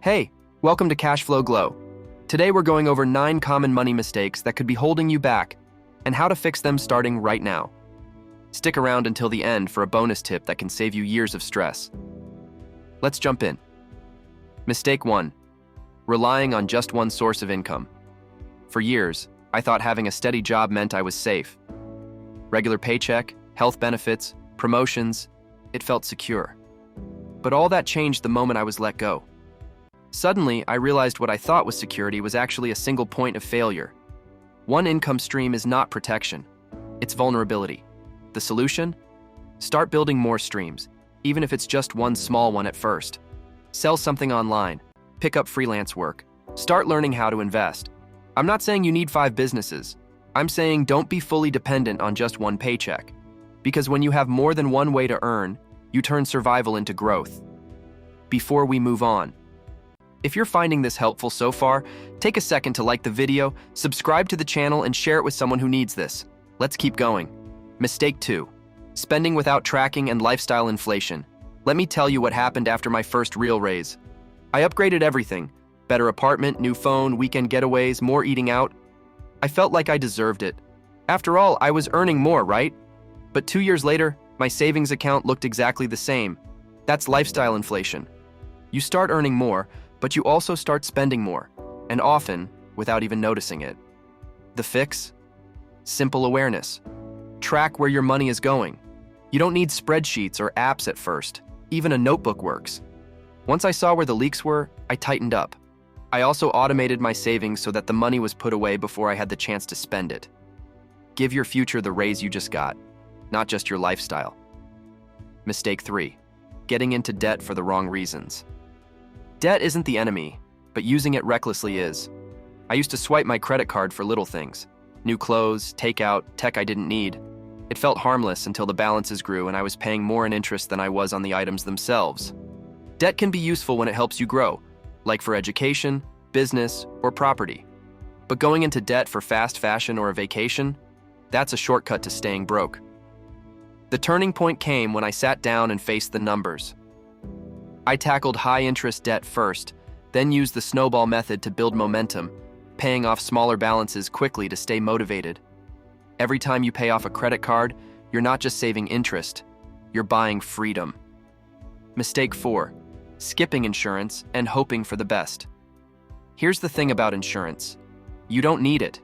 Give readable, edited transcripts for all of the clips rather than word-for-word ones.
Hey, welcome to Cashflow Glow. Today we're going over 9 common money mistakes that could be holding you back and how to fix them starting right now. Stick around until the end for a bonus tip that can save you years of stress. Let's jump in. Mistake 1. Relying on just one source of income. For years, I thought having a steady job meant I was safe. Regular paycheck, health benefits, promotions, it felt secure. But all that changed the moment I was let go. Suddenly, I realized what I thought was security was actually a single point of failure. One income stream is not protection. It's vulnerability. The solution? Start building more streams, even if it's just one small one at first. Sell something online. Pick up freelance work. Start learning how to invest. I'm not saying you need 5 businesses. I'm saying don't be fully dependent on just one paycheck. Because when you have more than one way to earn, you turn survival into growth. Before we move on, if you're finding this helpful so far, take a second to like the video, subscribe to the channel, and share it with someone who needs this. Let's keep going. Mistake 2. Spending without tracking and lifestyle inflation. Let me tell you what happened after my first real raise. I upgraded everything. Better apartment, new phone, weekend getaways, more eating out. I felt like I deserved it. After all, I was earning more, right? But 2 years later, my savings account looked exactly the same. That's lifestyle inflation. You start earning more, but you also start spending more, and often without even noticing it. The fix? Simple awareness. Track where your money is going. You don't need spreadsheets or apps at first. Even a notebook works. Once I saw where the leaks were, I tightened up. I also automated my savings so that the money was put away before I had the chance to spend it. Give your future the raise you just got, not just your lifestyle. Mistake 3. Getting into debt for the wrong reasons. Debt isn't the enemy, but using it recklessly is. I used to swipe my credit card for little things. New clothes, takeout, tech I didn't need. It felt harmless until the balances grew and I was paying more in interest than I was on the items themselves. Debt can be useful when it helps you grow, like for education, business, or property. But going into debt for fast fashion or a vacation, that's a shortcut to staying broke. The turning point came when I sat down and faced the numbers. I tackled high-interest debt first, then used the snowball method to build momentum, paying off smaller balances quickly to stay motivated. Every time you pay off a credit card, you're not just saving interest, you're buying freedom. Mistake 4. Skipping insurance and hoping for the best. Here's the thing about insurance. You don't need it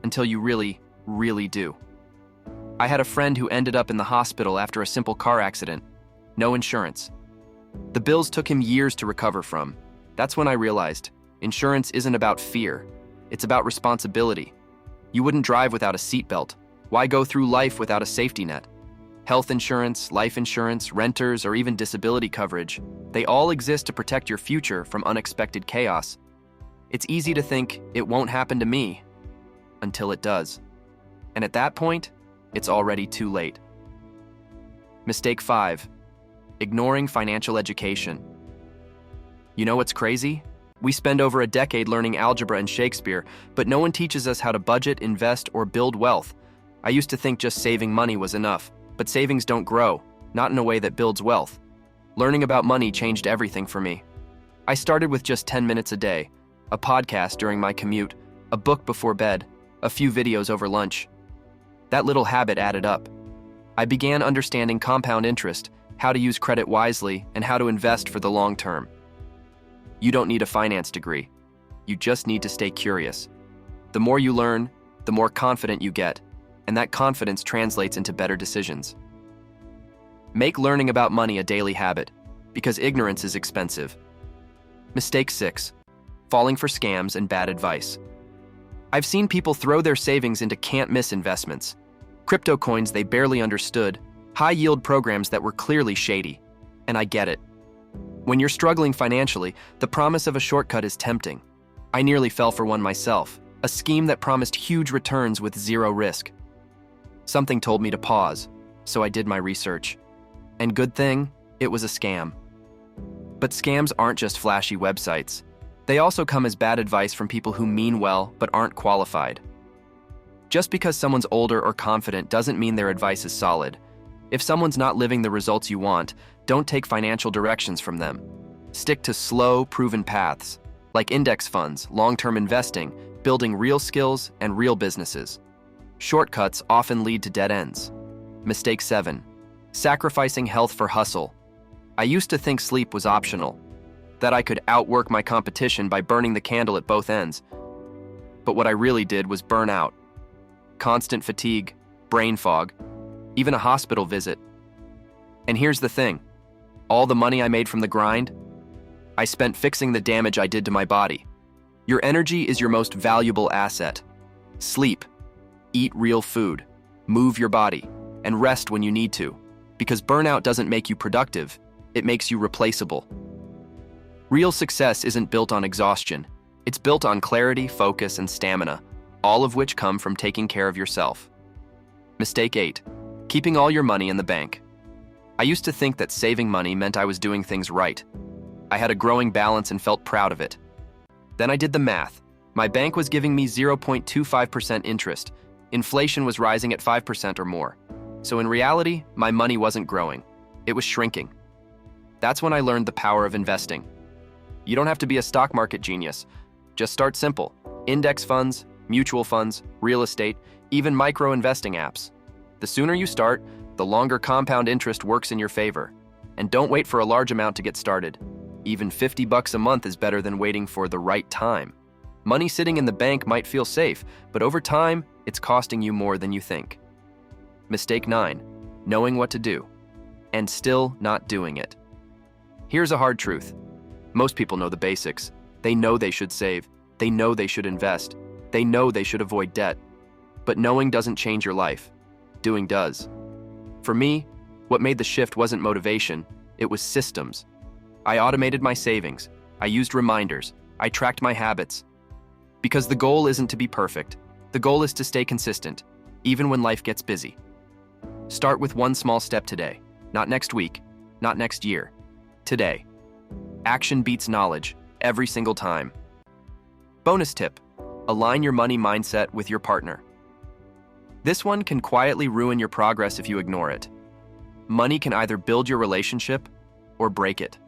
until you really, really do. I had a friend who ended up in the hospital after a simple car accident. No insurance. The bills took him years to recover from. That's when I realized insurance isn't about fear. It's about responsibility. You wouldn't drive without a seatbelt. Why go through life without a safety net? Health insurance, life insurance, renters, or even disability coverage, they all exist to protect your future from unexpected chaos. It's easy to think it won't happen to me until it does. And at that point, it's already too late. Mistake 5. Ignoring financial education. You know what's crazy? We spend over a decade learning algebra and Shakespeare, but no one teaches us how to budget, invest, or build wealth. I used to think just saving money was enough, but savings don't grow, not in a way that builds wealth. Learning about money changed everything for me. I started with just 10 minutes a day, a podcast during my commute, a book before bed, a few videos over lunch. That little habit added up. I began understanding compound interest, how to use credit wisely, and how to invest for the long term. You don't need a finance degree. You just need to stay curious. The more you learn, the more confident you get, and that confidence translates into better decisions. Make learning about money a daily habit, because ignorance is expensive. Mistake 6. Falling for scams and bad advice. I've seen people throw their savings into can't-miss investments. Crypto coins they barely understood, high-yield programs that were clearly shady. And I get it. When you're struggling financially, the promise of a shortcut is tempting. I nearly fell for one myself, a scheme that promised huge returns with zero risk. Something told me to pause, so I did my research. And good thing, it was a scam. But scams aren't just flashy websites. They also come as bad advice from people who mean well but aren't qualified. Just because someone's older or confident doesn't mean their advice is solid. If someone's not living the results you want, don't take financial directions from them. Stick to slow, proven paths, like index funds, long-term investing, building real skills, and real businesses. Shortcuts often lead to dead ends. Mistake 7. Sacrificing health for hustle. I used to think sleep was optional, that I could outwork my competition by burning the candle at both ends. But what I really did was burn out. Constant fatigue, brain fog, even a hospital visit. And here's the thing. All the money I made from the grind, I spent fixing the damage I did to my body. Your energy is your most valuable asset. Sleep, eat real food, move your body, and rest when you need to. Because burnout doesn't make you productive, it makes you replaceable. Real success isn't built on exhaustion. It's built on clarity, focus, and stamina, all of which come from taking care of yourself. Mistake 8. Keeping all your money in the bank. I used to think that saving money meant I was doing things right. I had a growing balance and felt proud of it. Then I did the math. My bank was giving me 0.25% interest. Inflation was rising at 5% or more. So in reality, my money wasn't growing. It was shrinking. That's when I learned the power of investing. You don't have to be a stock market genius. Just start simple. Index funds, mutual funds, real estate, even micro-investing apps. The sooner you start, the longer compound interest works in your favor. And don't wait for a large amount to get started. Even $50 a month is better than waiting for the right time. Money sitting in the bank might feel safe, but over time, it's costing you more than you think. Mistake 9. Knowing what to do, and still not doing it. Here's a hard truth. Most people know the basics. They know they should save. They know they should invest. They know they should avoid debt. But knowing doesn't change your life. Doing does. For me, what made the shift wasn't motivation, it was systems. I automated my savings. I used reminders. I tracked my habits. Because the goal isn't to be perfect. The goal is to stay consistent, even when life gets busy. Start with one small step today. Not next week, not next year. Today. Action beats knowledge, every single time. Bonus tip. Align your money mindset with your partner. This one can quietly ruin your progress if you ignore it. Money can either build your relationship or break it.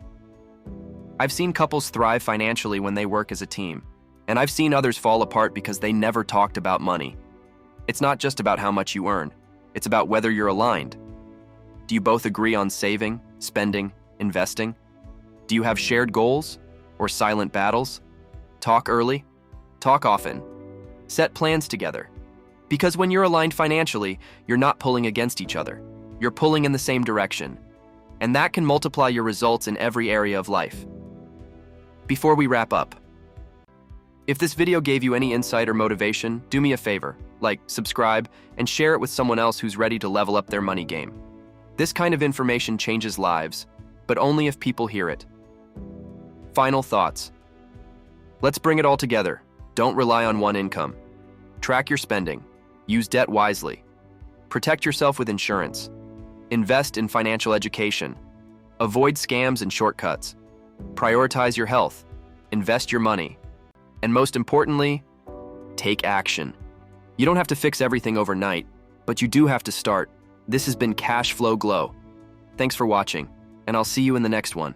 I've seen couples thrive financially when they work as a team, and I've seen others fall apart because they never talked about money. It's not just about how much you earn, it's about whether you're aligned. Do you both agree on saving, spending, investing? Do you have shared goals or silent battles? Talk early, talk often. Set plans together. Because when you're aligned financially, you're not pulling against each other. You're pulling in the same direction. And that can multiply your results in every area of life. Before we wrap up, if this video gave you any insight or motivation, do me a favor, like, subscribe, and share it with someone else who's ready to level up their money game. This kind of information changes lives, but only if people hear it. Final thoughts. Let's bring it all together. Don't rely on one income. Track your spending. Use debt wisely. Protect yourself with insurance. Invest in financial education. Avoid scams and shortcuts. Prioritize your health. Invest your money. And most importantly, take action. You don't have to fix everything overnight, but you do have to start. This has been Cashflow Glow. Thanks for watching, and I'll see you in the next one.